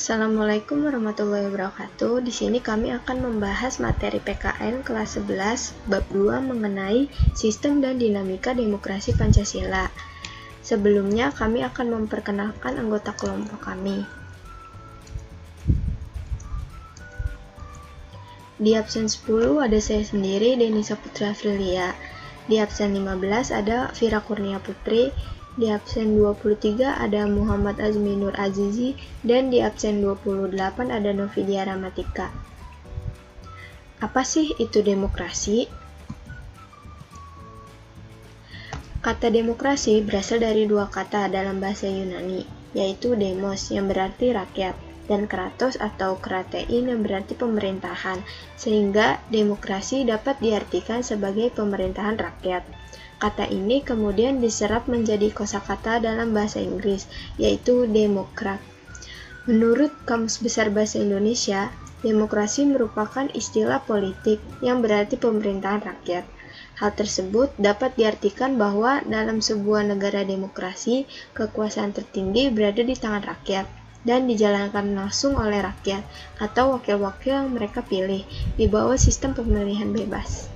Assalamualaikum warahmatullahi wabarakatuh. Di sini kami akan membahas materi PKN kelas 11 bab 2 mengenai sistem dan dinamika demokrasi Pancasila. Sebelumnya kami akan memperkenalkan anggota kelompok kami. Di absen 10 ada saya sendiri, Deni Saputra Frilia. Di absen 15 ada Vira Kurnia Putri. Di absen 23 ada Muhammad Azmi Nur Azizi, dan di absen 28 ada Novidia Ramatika. Apa sih itu demokrasi? Kata demokrasi berasal dari dua kata dalam bahasa Yunani, yaitu demos yang berarti rakyat, dan kratos atau kratein yang berarti pemerintahan, sehingga demokrasi dapat diartikan sebagai pemerintahan rakyat. Kata ini kemudian diserap menjadi kosakata dalam bahasa Inggris, yaitu demokrat. Menurut Kamus Besar Bahasa Indonesia, demokrasi merupakan istilah politik yang berarti pemerintahan rakyat. Hal tersebut dapat diartikan bahwa dalam sebuah negara demokrasi, kekuasaan tertinggi berada di tangan rakyat dan dijalankan langsung oleh rakyat atau wakil-wakil yang mereka pilih di bawah sistem pemilihan bebas.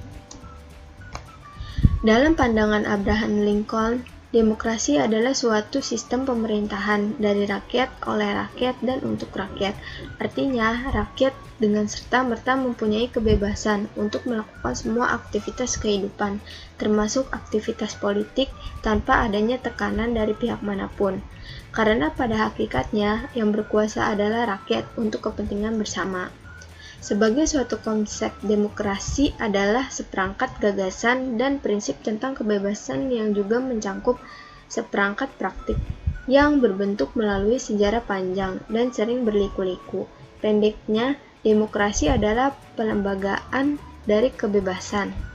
Dalam pandangan Abraham Lincoln, demokrasi adalah suatu sistem pemerintahan dari rakyat, oleh rakyat, dan untuk rakyat. Artinya, rakyat dengan serta-merta mempunyai kebebasan untuk melakukan semua aktivitas kehidupan, termasuk aktivitas politik, tanpa adanya tekanan dari pihak manapun. Karena pada hakikatnya, yang berkuasa adalah rakyat untuk kepentingan bersama. Sebagai suatu konsep, demokrasi adalah seperangkat gagasan dan prinsip tentang kebebasan yang juga mencangkup seperangkat praktik yang berbentuk melalui sejarah panjang dan sering berliku-liku. Pendeknya, demokrasi adalah pelembagaan dari kebebasan.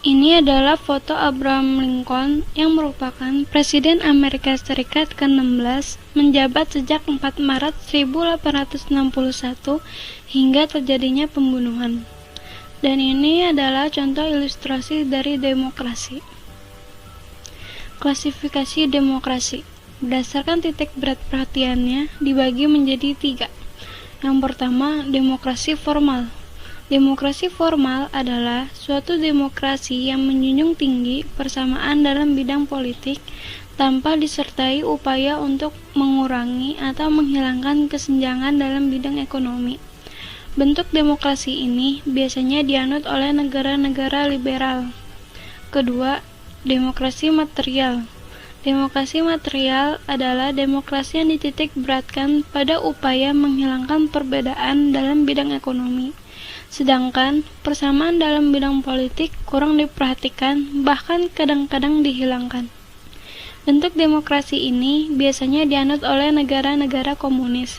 Ini adalah foto Abraham Lincoln yang merupakan Presiden Amerika Serikat ke-16 menjabat sejak 4 Maret 1861 hingga terjadinya pembunuhan. Dan ini adalah contoh ilustrasi dari demokrasi. Klasifikasi demokrasi berdasarkan titik berat perhatiannya dibagi menjadi 3. Yang pertama, demokrasi formal. Demokrasi formal adalah suatu demokrasi yang menjunjung tinggi persamaan dalam bidang politik tanpa disertai upaya untuk mengurangi atau menghilangkan kesenjangan dalam bidang ekonomi. Bentuk demokrasi ini biasanya dianut oleh negara-negara liberal. Kedua, demokrasi material. Demokrasi material adalah demokrasi yang dititik beratkan pada upaya menghilangkan perbedaan dalam bidang ekonomi. Sedangkan persamaan dalam bidang politik kurang diperhatikan, bahkan kadang-kadang dihilangkan. Bentuk demokrasi ini biasanya dianut oleh negara-negara komunis.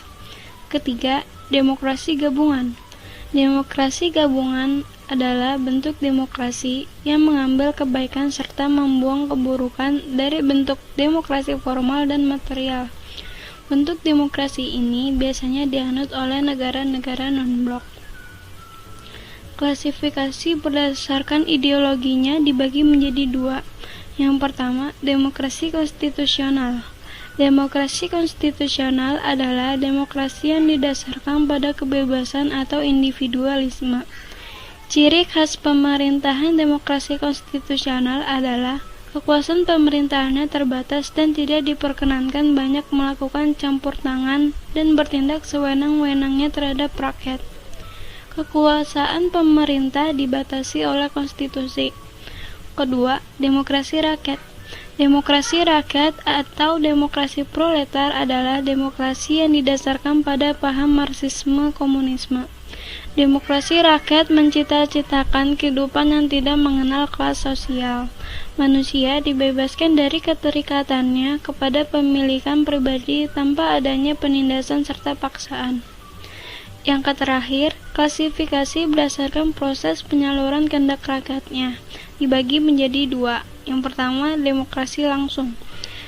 Ketiga, demokrasi gabungan. Demokrasi gabungan adalah bentuk demokrasi yang mengambil kebaikan serta membuang keburukan dari bentuk demokrasi formal dan material. Bentuk demokrasi ini biasanya dianut oleh negara-negara non-blok. Klasifikasi berdasarkan ideologinya dibagi menjadi 2. Yang pertama, demokrasi konstitusional. Demokrasi konstitusional adalah demokrasi yang didasarkan pada kebebasan atau individualisme. Ciri khas pemerintahan demokrasi konstitusional adalah kekuasaan pemerintahannya terbatas dan tidak diperkenankan banyak melakukan campur tangan dan bertindak sewenang-wenangnya terhadap rakyat. Kekuasaan pemerintah dibatasi oleh konstitusi. Kedua, demokrasi rakyat. Demokrasi rakyat atau demokrasi proletar adalah demokrasi yang didasarkan pada paham Marxisme komunisme. Demokrasi rakyat mencita-citakan kehidupan yang tidak mengenal kelas sosial. Manusia dibebaskan dari keterikatannya kepada pemilikan pribadi tanpa adanya penindasan serta paksaan. Yang terakhir, klasifikasi berdasarkan proses penyaluran kehendak rakyatnya dibagi menjadi 2. Yang pertama, demokrasi langsung.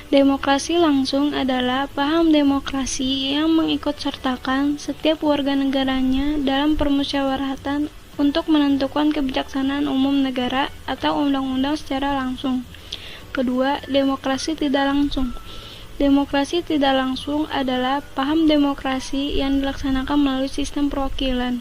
Demokrasi langsung adalah paham demokrasi yang mengikutsertakan setiap warga negaranya dalam permusyawaratan untuk menentukan kebijaksanaan umum negara atau undang-undang secara langsung. Kedua, demokrasi tidak langsung. Demokrasi tidak langsung adalah paham demokrasi yang dilaksanakan melalui sistem perwakilan.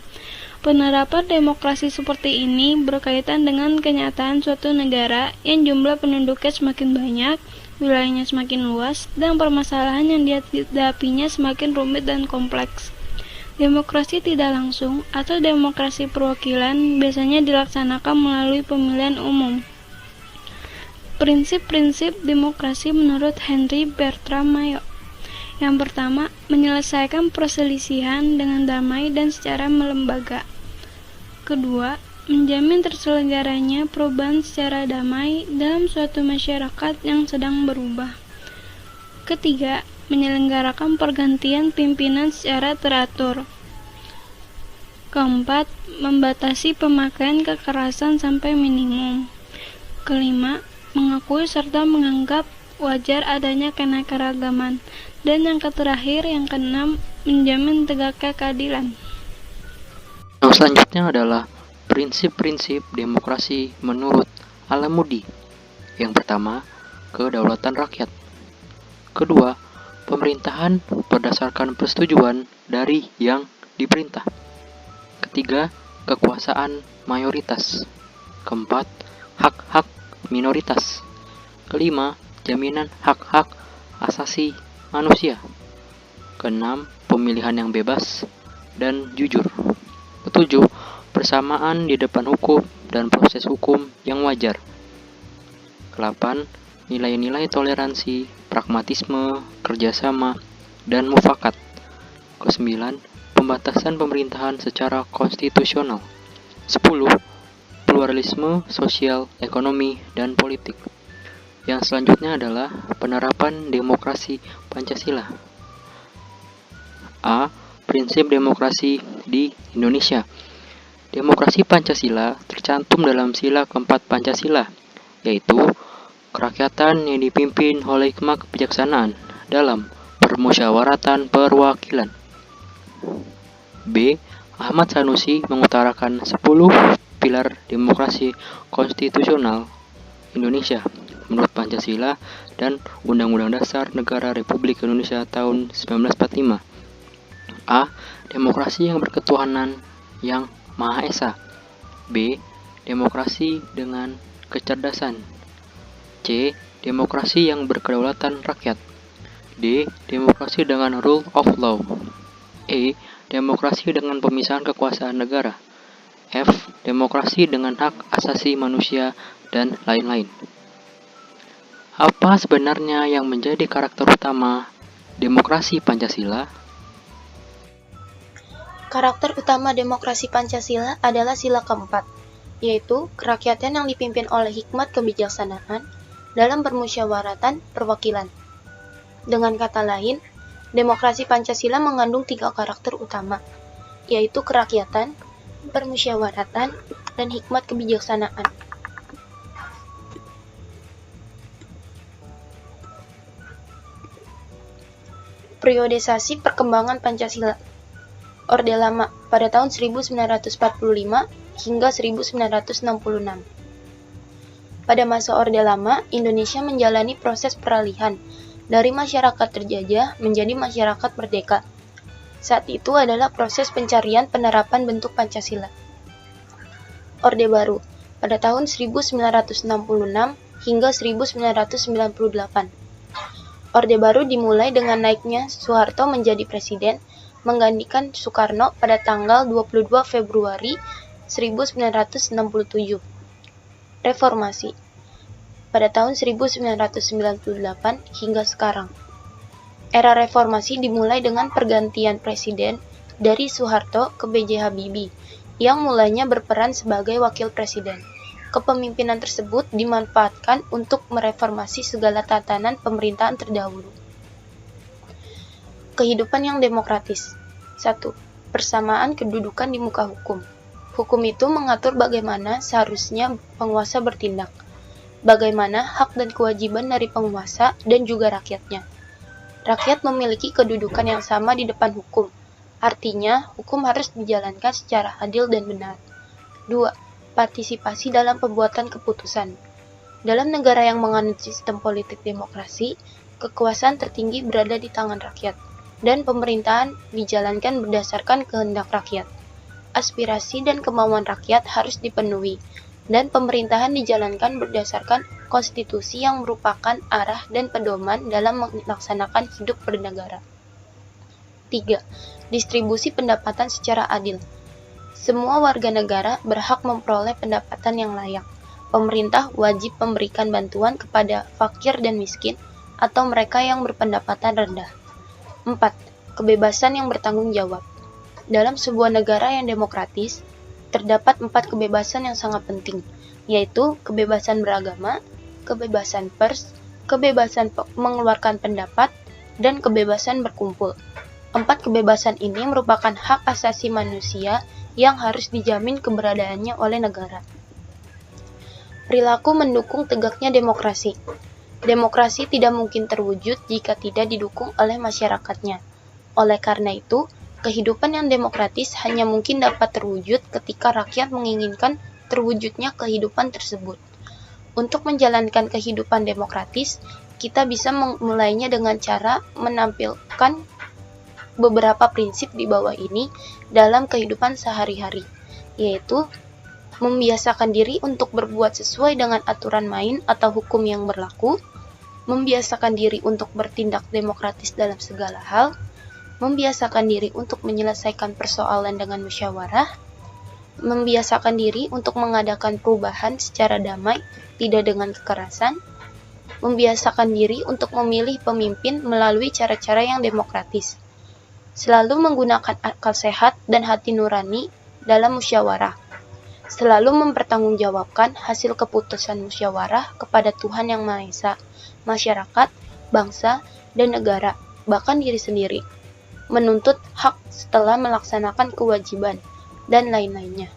Penerapan demokrasi seperti ini berkaitan dengan kenyataan suatu negara yang jumlah penduduknya semakin banyak, wilayahnya semakin luas, dan permasalahan yang dihadapinya semakin rumit dan kompleks. Demokrasi tidak langsung atau demokrasi perwakilan biasanya dilaksanakan melalui pemilihan umum. Prinsip-prinsip demokrasi menurut Henry Bertram Mayo. Yang pertama, menyelesaikan perselisihan dengan damai dan secara melembaga. Kedua, menjamin terselenggaranya perubahan secara damai dalam suatu masyarakat yang sedang berubah. Ketiga, menyelenggarakan pergantian pimpinan secara teratur. Keempat, membatasi pemakaian kekerasan sampai minimum. Kelima, mengakui serta menganggap wajar adanya keanekaragaman. Dan yang terakhir, yang keenam, menjamin tegaknya keadilan. Yang selanjutnya adalah prinsip-prinsip demokrasi menurut Al-Moody. Yang pertama, kedaulatan rakyat. Kedua, pemerintahan berdasarkan persetujuan dari yang diperintah. Ketiga, kekuasaan mayoritas. Keempat, hak-hak minoritas. Kelima, jaminan hak-hak asasi manusia. Keenam, pemilihan yang bebas dan jujur. Ketujuh, persamaan di depan hukum dan proses hukum yang wajar. Kedelapan, nilai-nilai toleransi, pragmatisme, kerjasama, dan mufakat. Kesembilan, pembatasan pemerintahan secara konstitusional. 10. Pluralisme sosial, ekonomi, dan politik. Yang selanjutnya adalah penerapan demokrasi Pancasila. A. Prinsip demokrasi di Indonesia. Demokrasi Pancasila tercantum dalam sila keempat Pancasila, yaitu kerakyatan yang dipimpin oleh hikmah kebijaksanaan dalam permusyawaratan perwakilan. B. Ahmad Sanusi mengutarakan 10 pilar demokrasi konstitusional Indonesia menurut Pancasila dan Undang-Undang Dasar Negara Republik Indonesia tahun 1945. A. Demokrasi yang berketuhanan yang Maha Esa. B. Demokrasi dengan kecerdasan. C. Demokrasi yang berkedaulatan rakyat. D. Demokrasi dengan rule of law. E. Demokrasi dengan pemisahan kekuasaan negara. F. Demokrasi dengan hak asasi manusia, dan lain-lain. Apa sebenarnya yang menjadi karakter utama demokrasi Pancasila? Karakter utama demokrasi Pancasila adalah sila keempat, yaitu kerakyatan yang dipimpin oleh hikmat kebijaksanaan dalam permusyawaratan perwakilan. Dengan kata lain, demokrasi Pancasila mengandung 3 karakter utama, yaitu kerakyatan, permusyawaratan, dan hikmat kebijaksanaan. Periodisasi perkembangan Pancasila. Orde Lama pada tahun 1945 hingga 1966. Pada masa Orde Lama, Indonesia menjalani proses peralihan dari masyarakat terjajah menjadi masyarakat merdeka. Saat itu adalah proses pencarian penerapan bentuk Pancasila. Orde Baru pada tahun 1966 hingga 1998. Orde Baru dimulai dengan naiknya Soeharto menjadi presiden, menggantikan Soekarno pada tanggal 22 Februari 1967. Reformasi pada tahun 1998 hingga sekarang. Era reformasi dimulai dengan pergantian presiden dari Soeharto ke B.J. Habibie, yang mulanya berperan sebagai wakil presiden. Kepemimpinan tersebut dimanfaatkan untuk mereformasi segala tatanan pemerintahan terdahulu. Kehidupan yang demokratis. 1. Persamaan kedudukan di muka hukum. Hukum itu mengatur bagaimana seharusnya penguasa bertindak, bagaimana hak dan kewajiban dari penguasa dan juga rakyatnya. Rakyat memiliki kedudukan yang sama di depan hukum. Artinya, hukum harus dijalankan secara adil dan benar. 2. Partisipasi dalam pembuatan keputusan. Dalam negara yang menganut sistem politik demokrasi, kekuasaan tertinggi berada di tangan rakyat, dan pemerintahan dijalankan berdasarkan kehendak rakyat. Aspirasi dan kemauan rakyat harus dipenuhi, dan pemerintahan dijalankan berdasarkan konstitusi yang merupakan arah dan pedoman dalam melaksanakan hidup bernegara. 3. Distribusi pendapatan secara adil. Semua warga negara berhak memperoleh pendapatan yang layak. Pemerintah wajib memberikan bantuan kepada fakir dan miskin atau mereka yang berpendapatan rendah. 4. Kebebasan yang bertanggung jawab. Dalam sebuah negara yang demokratis, terdapat 4 kebebasan yang sangat penting, yaitu kebebasan beragama, kebebasan pers, kebebasan mengeluarkan pendapat, dan kebebasan berkumpul. 4 kebebasan ini merupakan hak asasi manusia yang harus dijamin keberadaannya oleh negara. Perilaku mendukung tegaknya demokrasi. Demokrasi tidak mungkin terwujud jika tidak didukung oleh masyarakatnya. Oleh karena itu, kehidupan yang demokratis hanya mungkin dapat terwujud ketika rakyat menginginkan terwujudnya kehidupan tersebut. Untuk menjalankan kehidupan demokratis, kita bisa memulainya dengan cara menampilkan beberapa prinsip di bawah ini dalam kehidupan sehari-hari, yaitu membiasakan diri untuk berbuat sesuai dengan aturan main atau hukum yang berlaku, membiasakan diri untuk bertindak demokratis dalam segala hal, membiasakan diri untuk menyelesaikan persoalan dengan musyawarah, membiasakan diri untuk mengadakan perubahan secara damai, tidak dengan kekerasan, membiasakan diri untuk memilih pemimpin melalui cara-cara yang demokratis, selalu menggunakan akal sehat dan hati nurani dalam musyawarah, selalu mempertanggungjawabkan hasil keputusan musyawarah kepada Tuhan Yang Maha Esa, masyarakat, bangsa, dan negara, bahkan diri sendiri, menuntut hak setelah melaksanakan kewajiban, dan lain-lainnya.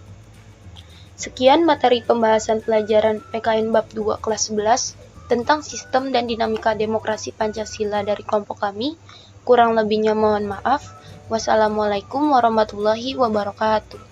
Sekian materi pembahasan pelajaran PKN Bab 2 kelas 11 tentang sistem dan dinamika demokrasi Pancasila dari kelompok kami. Kurang lebihnya mohon maaf. Wassalamualaikum warahmatullahi wabarakatuh.